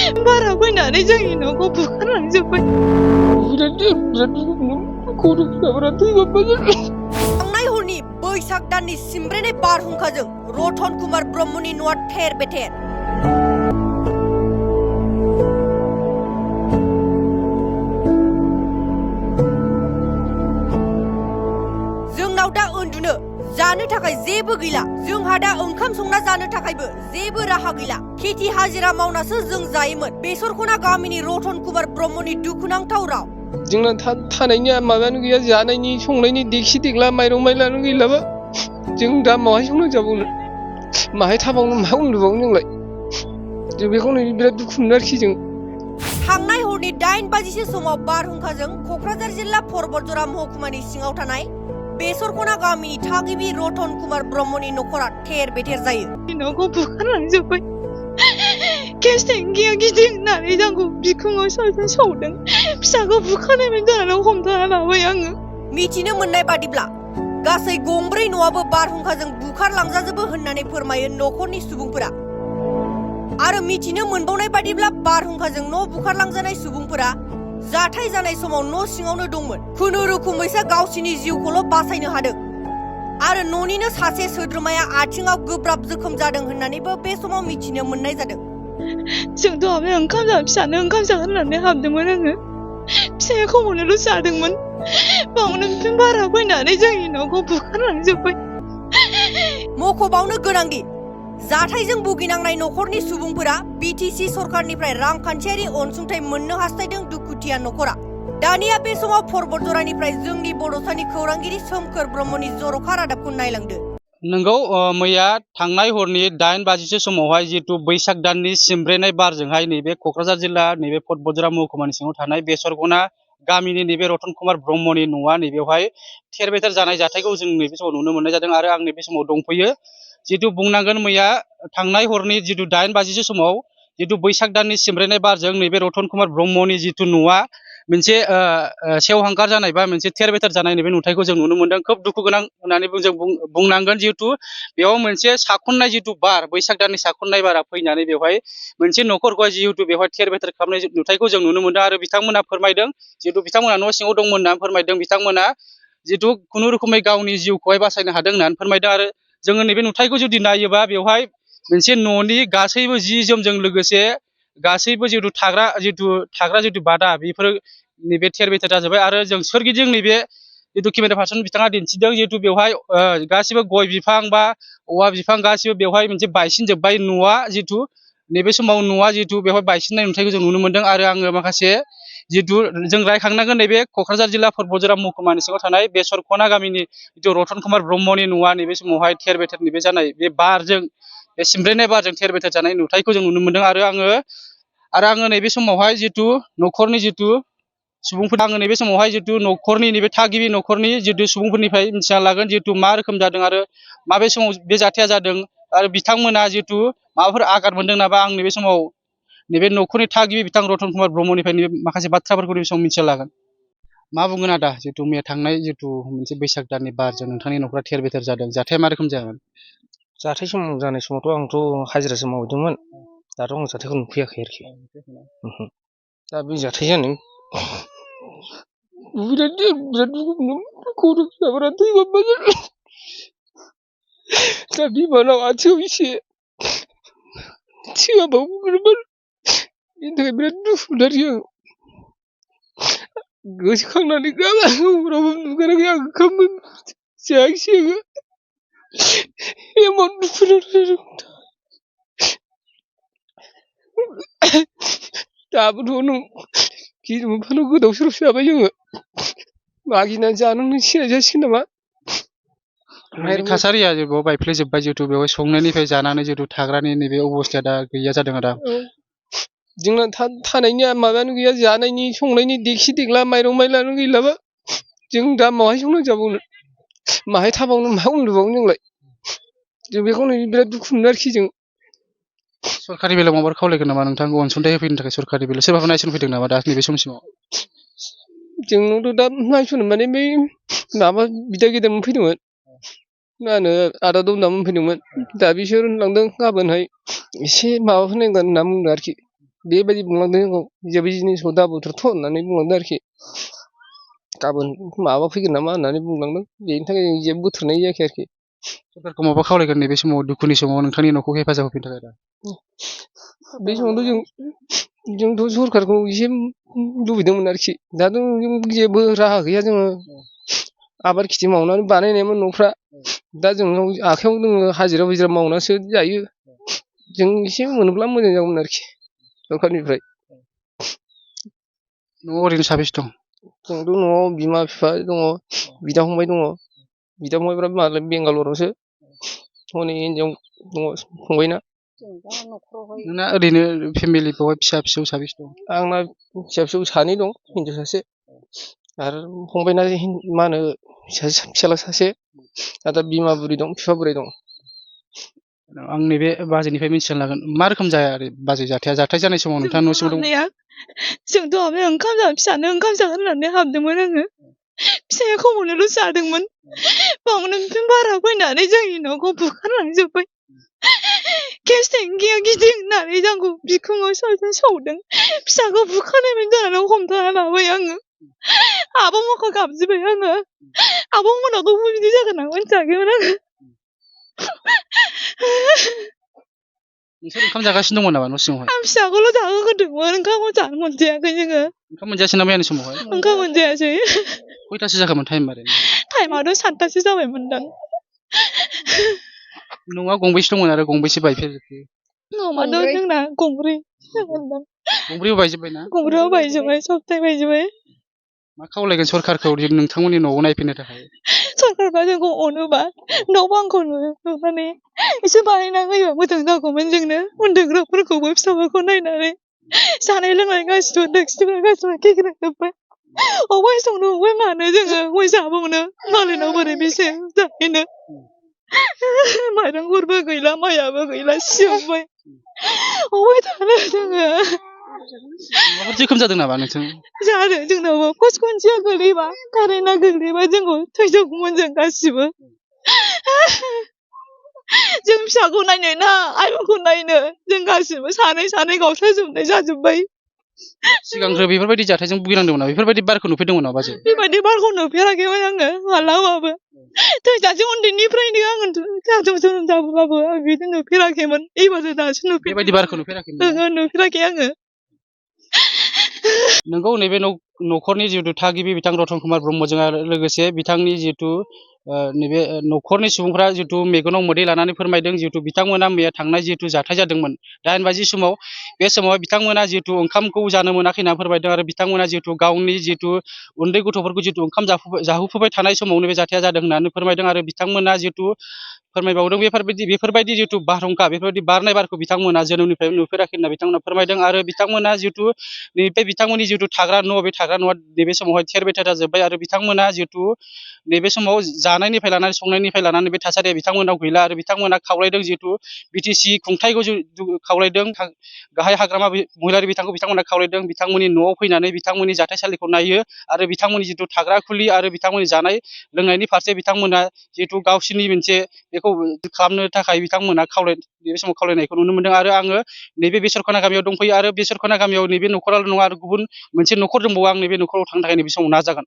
बारा फैनानै जोंनि न'खौ बुखारलांजोब्बाय। थांनाय हरनि बैसाग दाननि सिमब्रेनाय बारहुंखाजों रतन कुमार ब्रह्मनि न'आ थेर बेथेर। जोंनाव दा उन्दुनो जानो थाखाय जेबो गैला। जोंहा दा ओंखाम संना जानो थाखायबो जेबो राहा गैला। खेथि हाजिरा मावनासो जों जायोमोन। बेसरखना गामिनि रतन कुमार ब्रह्मनि दुखुनांथाव राव। जोंना थानायनि माबायानो गैया, जानायनि संनायनि देखि देगला माइरं माइलानो गैलाबा जों दा माहाय संना जाबावनो, माहाय थाबावनो, माहाय उन्दुबावनो जोंलाय। जों बेखौनो बिराद दुखु मोनो आरोखि जों। थांनाय हरनि 8 बाजिसो समाव बारहुंखाजों क'क्राझार जिल्ला परबतजरा महकुमानि सिङाव थानाय बेसरखना गामिनि थागिबि रतन कुमार ब्रह्मनि न'खरा थेर बेथेर जायो। न'खौ बुखारलांजोब्बाय। गेस टेंकिया गिदिं होननानै जोंखौ बिखुङाव सौदों। फिसाखौ बुखारनायमोन जानानै हमथाना लाबाय आङो। मिथिनो मोननाय बादिब्ला गासै गंब्रै न'आबो बारहुंखाजों बुखारलांजाजोबो होननानै फोरमायो न'खरनि सुबुंफोरा। आरो मिथिनो मोनबावनाय बादिब्ला बारहुंखाजों न' बुखारलांजानाय सुबुंफोरा जाथाय जानाय समाव न' सिङावनो दंमोन। खुनुरुखुमैसो गावसिनि जिउखौल' बासायनो हादों। आरो न'निनो सासे सोद्रोमाया आथिङाव गोब्राब जोखोम जादों होननानैबो बे समाव मिथिनो मोननाय जादों। जोंथ' फिसानो ओंखाम जागोन होननानै हाबदोंमोन आङो। फिसाया खमावनोल' जादोंमोन। बावनो बारा फैनानै जोंनि न'खौ बुखारलांजोब्बाय। मख'बावनो गोनांदि जाथायजों भुगिनांनाय न'खरनि सुबुंफोरा बिटिसि सरकारनिफ्राय रांखान्थियारि अनसुंथाइ मोननो हास्थायदों दुखुथिया न'खरा। दानिया बे समाव परबतजरानिफ्राय जोंनि बड'सानि खौरांगिरि सोमखोर ब्रह्मनि जर'खा रादाबखौ नायलांदो। नंगौ, मैया थांनाय हरनि 8 बाजिसो समावहाय जिहेतु बैसाग दाननि सिमब्रेनाय बारजोंहाय नैबे क'क्राझार जिल्ला नैबे परबतजरा महकुमानि सिङाव थानाय बेसरखना गामिनि नैबे रतन कुमार ब्रह्मनि न'आ नैबेवहाय थेर बेथेर जानाय जाथायखौ जों नैबे समाव नुनो मोननाय जादों। आरो आं नैबे समाव दंफैयो। जितु बुंनांगोन मैया थांनाय हरनि जितु 8 बाजिसो समाव जितु बैसाग दाननि सिमब्रेनाय बारजों नैबे रतन कुमार ब्रह्मनि जितु न'आ मोनसे सेवहांगार जानाय बा मोनसे थेर बेथेर जानाय नैबे नुथायखौ जों नुनो मोनदों। खोब दुखु गोनां होननानै जों बुंनांगोन। जिहेतु बेयाव मोनसे साखननाय जितु बार, बैसाग दाननि साखननाय बारा फैनानै बेवहाय मोनसे न'खरखौहाय जिहेतु बेवहाय थेर बेथेर खालामनाय नुथायखौ जों नुनो मोनदों। आरो बिथांमोना फोरमायदों, जिहेतु बिथांमोना न' सिङाव दंमोन होननानै फोरमायदों। बिथांमोना जितु खुनुरुखुमै गावनि जिउखौहाय बासायनो हादों होननानै फोरमायदों। आरो जोङो नैबे नुथायखौ जुदि नायोबा बेवहाय मोनसे न'नि गासैबो जि जोमजों लोगोसे गासैबो जितु थाग्रा जितु बादा बेफोर नैबे थेर बेथेर जाजोब्बाय। आरो जों सोरगिदिं नैबे जितु केमेरा पार्सन बिथाङा दिन्थिदों, जिहेतु बेवहाय गासिबो गय बिफां बा औवा बिफां गासिबो बेवहाय मोनसे बायसिनजोब्बाय। न'आ जितु नैबे समाव न'आ जितु बेवहाय बायसिननाय नुथायखौ जों नुनो मोनदों। आरो आङो माखासे जितु जों रायखांनांगोन नैबे क'क्राझार जिल्ला परबतजरा महकुमानि सिङाव थानाय बेसरखना गामिनि जितु रतन कुमार ब्रह्मनि न'आ नैबे समावहाय थेर बेथेर नैबे जानाय बे बारजों, बे सिमब्रेनाय बारजों थेर बेथेर जानाय नुथायखौ जों नुनो मोनदों। आरो आङो नैबे समावहाय जितु न'खरनि जितु सुबुंफोर, आङो नैबे समावहाय जितु न'खरनि नैबे थागिबि न'खरनि जितु सुबुंफोरनिफ्राय मिथिना लागोन जितु मा रोखोम जादों आरो माबे समाव बे जाथाया जादों आरो बिथांमोना जितु माबाफोर आघात मोनदों नामा। आं नैबे समाव नैबे न'खरनि थागिबि बिथां रतन कुमार ब्रह्मनिफ्राय माखासे बाथ्राफोरखौ नैबे समाव मिथिना लागोन। मा बुंगोन आदा, जितु मैया थांनाय जितु मोनसे बैसाग दाननि बारजों नोंथांनि न'खरा थेर बेथेर जादों, जाथाया मा रोखोम जागोन? जाथाय जानाय समावथ' आंथ' हाजिरासो मावदोंमोन। दाथ' आं जाथायखौ नुफैयाखै आरोखि। दा बे जाथाय जानो बिराद दुखु मोनो। दा बिमानाव आथिङाव एसे थैयाबाबोमोन, बेनि थाखाय बिराद दुखु मोनो आरोखि आं। गोसोखांनानै रावबो नुगाराखै, आं ओंखाम जायाखिसै आङो। एमान दुखु नांदों। दाबोथ' नों गिदिर मोनफानाव गोदाव सोरावसो जाबाय जोङो। मागिनानै जानांनो सिनाय जासिगोन नामा। थासारिया बेयाव बायफ्लेजोब्बाय। जिहेतु बेवहाय संनायनिफ्राय जानानै जिहेतु थाग्रानि नैबे अबस्थाया दा गैया जादों आदा। जोंना थानायनि माबायानो गैया, जानायनि संनायनि देखि देगला माइरं माइलानो गैलाबा जों दा माहाय संना जाबावनो, माहाय थाबावनो, माहाय उन्दुबावनो जोंलाय। जों बेखौनो बिराद दुखु मोनो आरोखि जों। सरकारि बेलायाव माबाफोर खावलायगोन नामा नोंथांखौ अनसुंथाइ होफैनो थाखाय? सरकारि बेलायाव सोरबाफोर नायस'नो फैदों नामा दा नैबे समसिमाव? जोंनावथ' दा नायस'नो माने बै माबा बिदा गेदेरमोन फैदोंमोन, मा होनो आदा दमदामोन फैदोंमोन। दा बिसोर होनलांदों गाबोनहाय एसे माबाफोर नायगोन होनना बुंदों आरोखि। बेबायदि बुंलांदों जोंखौ जेबो जिनिसखौ दाबोथ'थ' होननानै बुंलांदों आरोखि गाबोन माबा फैगोन नामा होननानै बुंलांदों बेनि थाखाय जों जेबो बोथोरनाय जायाखै आरोखि सरकारखौ माबा खावलायगोन नैबे समाव दुखुनि समाव नोंथांनि न'खौ हेफाजाब होफिननो थाखाय दा बे समावथ' जोंथ' सरकारखौ एसे लुबैदोंमोन आरोखि दाथ' जों जेबो राहा गैया जोङो आबाद खेथि मावनानै बानायनायमोन न'फ्रा दा जोंनाव आखाइयाव दोङो हाजिरा मावनासो जायो जों एसे मोनोब्ला मोजां जागौमोन आरोखि सरकारनिफ्राय न'आव ओरैनो साबेसे दं जोंथ' न'आव बिमा बिफा दङ बिदा फंबाय दङ बिदा फंबायफ्रा मालाय बेंगालरावसो हनै हिनजाव दङ फंबायना नोंना ओरैनो फेमिलि बेवहाय फिसा फिसौ साबेसे दं आंना फिसा फिसौ सानै दं हिनजाव सासे आरो फंबायना मा होनो फिसाला सासे आरो बिमा बुरि दं बिफा बोराइ दं आं नैबे बाजैनिफ्राय मिथिनो लागोन मा रोखोम जाया ओरै बाजै जाथाय जानाय समाव नोंथाङा न' सिङाव दं हाबनाया जोंथ' हाबनाया फिसानो ओंखाम जागोन होननानै हाबदोंमोन आङो फिसाया खमावनोल' जादोंमोन बावनो बारा फैनानै जोंनि न'खौ बुखारलांजोब्बाय गेस टेंकिया गिदिं होननानै जोंखौ बिखुङाव सौदों फिसाखौ बुखारनायनि जाहोनाव हमथाना लाबाय आङो आब' मोनखौ गाबज्रिबाय आङो आब' मोनावथ' बिदि जागोन आं मिथियाखैमोन आङो नोंसोर ओंखाम जागासिनो दंमोन नामा न' सिङावहाय आं फिसाखौल' जाहोग्रोदोंमोन ओंखामखौ जानो मोनजायाखै जोङो ओंखाम मोनजायासै नामा यानि समावहाय ओंखाम मोनजायासै खयथासो जाखोमोन टाइम ओरैनो टाइमाथ' 7टासो जाबायमोनदां न'आ गंबेसे दंमोन आरो गंबेसे बायफेरखो न'आथ' जोंना गंब्रै जागोनदां गंब्रैयाव बायजोब्बायना गंब्रैयाव बायजोब्बाय सप्ताह बायजोब्बाय मा खावलायगोन सरखारखौ नोंथांमोननि न'आव नायफैनो थाखाय सरकारफ्रा जोंखौ अनोबा न' बांखौ नुनानै एसे बानायना होयोबा मोजां जागौमोन जोंनो उन्दुग्राफोरखौबो फिसाफोरखौ नायनानै जानाय लोंनाय गासिबो दोखसिफोरा गासिबो गेग्रेजोब्बाय अबाय संनो अबाय मानो जोङो अबाय जाबावनो मालायनाव बोरै बेसे जाहैनो माइरंफोरबो गैला माइयाबो गैला सिजोब्बाय अबाय थानो जोङो माबाफोर जोखोम जादों नामा नोंसोर जादों जोंनावबो पस्ट खुन्थिया गोलैबा कारेन्टआ गोग्लैबा जोंखौ थैजोबगौमोन जों गासिबो जों फिसाखौ नायनो ना आइमोनखौ नायनो जों गासिबो सानै गावस्राजोबनाय जाजोब्बाय सिगांग्रो बेफोरबायदि जाथायजों भुगिनांदोंमोन नामा बेफोरबायदि बारखौ नुफेरदोंमोन नामा बाजै बेबायदि बारखौ नुफेराखैमोन आङो मालाबाबो थैजासे उन्दैनिफ्रायनो आङो जोनोम जाबोबाबो आं बिदि नुफेराखैमोन एबारसो दासो नुफेरदों बेबायदि बारखौ नुफेराखैमोन ओहो नुफेराखै आङो नोंगौ नैबे न'खरनि जिहेतु थागिबि बिथां रतन कुमार ब्रह्मजों आरो लोगोसे बिथांनि जिहेतु नैबे न'खरनि सुबुंफ्रा जिहेतु मेगनाव मोदै लानानै फोरमायदों जिहेतु बिथांमोना मैया थांनाय जिहेतु जाथाय जादोंमोन 8 बाजि समाव बे समाव बिथांमोना जिहेतु ओंखामखौ जानो मोनाखै होनना फोरमायदों आरो बिथांमोना जिहेतु गावनि जिहेतु उन्दै गथ'फोरखौ जिहेतु ओंखाम जाहोफुबाय थानाय समावनो बे जाथाया जादों होननानै फोरमायदों आरो बिथांमोना जिहेतु फोरमायबावदों बेफोरबायदि जिहेतु बारहुंखा बेफोरबायदि बारनाय बारखौ बिथांमोना जोनोमनिफ्राय नुफेराखै होनना बिथांमोना फोरमायदों आरो बिथांमोना जिहेतु नैबे बिथांमोननि जिहेतु थाग्रा न' बे थाग्रा न'आ नैबे समावहाय थेर बेथेर जाजोब्बाय आरो बिथांमोना जिहेतु नैबे समाव जानायनिफ्राय लानानै संनायनिफ्राय लानानै बे थासारिया बिथांमोनाव गैला आरो बिथांमोना खावलायदों जिहेतु बिटिसि खुंथायखौ खावलायदों गाहाय हाग्रामा महिलारि बिथांखौ बिथांमोना खावलायदों बिथांमोननि न'आव फैनानै बिथांमोननि जाथायसालिखौ नायो आरो बिथांमोननि जिहेतु थाग्रा खुलि आरो बिथांमोननि जानाय लोंनायनि फारसे बिथांमोना जिहेतु गावसोरनि मोनसे बेखौ खालामनो थाखाय बिथांमोना नैबे समाव खावलायनायखौ नुनो मोनदों आरो आङो नैबे बेसरखना गामियाव दंफैयो आरो बेसरखना गामियाव नैबे न'खराल' नङा आरो गुबुन मोनसे न'खर दंबावो आं नैबे न'खराव थांनो थाखाय नैबे समाव नाजागोन